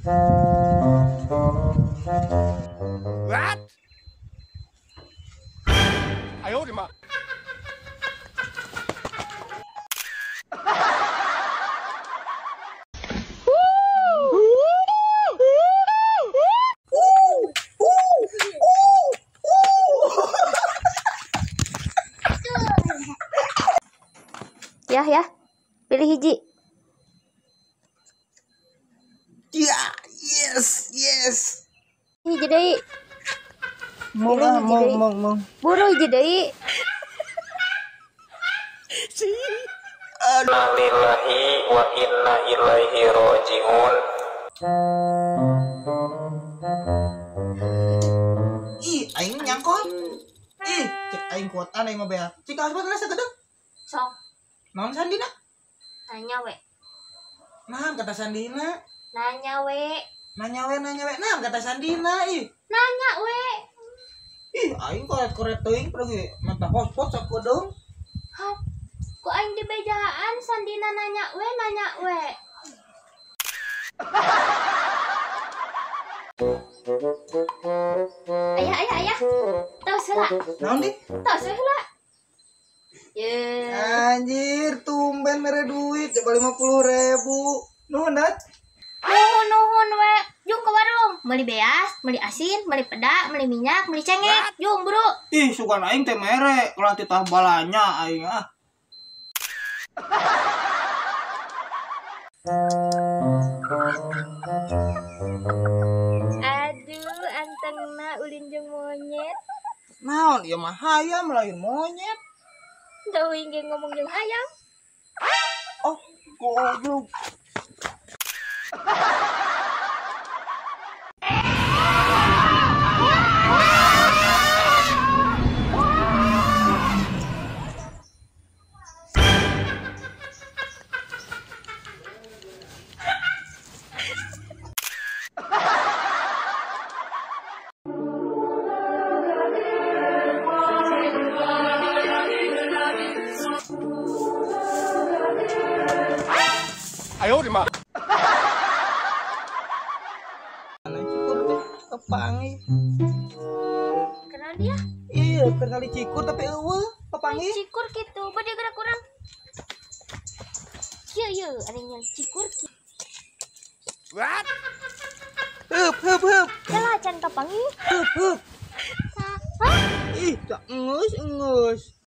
What? Ayo di mak. Ya, pilih hiji. Ya, yes. Hiji deui. Mau. Buru hiji deui. Innalillahi wa inna ilaihi rajiun. Ih, aing nyangkol. Ih, cek aing kuotan aing mah bea. Cik asma terasa kedeng. Sok, Naon Sandina? nanya we. Naon kata Sandina? Nanya we. Nanya we. Naon kata Sandina? Nanya we. Ih, aing koret-koret teuing pergi mata hotspot sok kodong. Hap. Ku aing di bejaan Sandina nanya we. Ayah. Tos heula. Naon di? Tos heula. Ye. Anjir, tumben mere duit coba 50.000. Nuhun dat. Nuhun we. Jung ke warung. Meuli beas, meuli asin, meuli peda, meuli minyak, meuli cengek. Jung buru. Ih, sugan aing teh mere, ulah titah balanya aing ah. Aduh, antengna ulin jeung monyet. Naon ieu mah hayam lain monyet. Jauh ingin ngomong jeung hayam. Oh, goblok. Ayo di mak. Anak cikur teh kepangi. Kenal dia? Iya, kenali cikur tapi eueuh kepangi. Cikur gitu, bade gerak urang. Kieu, ada yang cikur kieu. What? Hup. Yalah can kapangi. Hup. Hah? Ih, tak engus.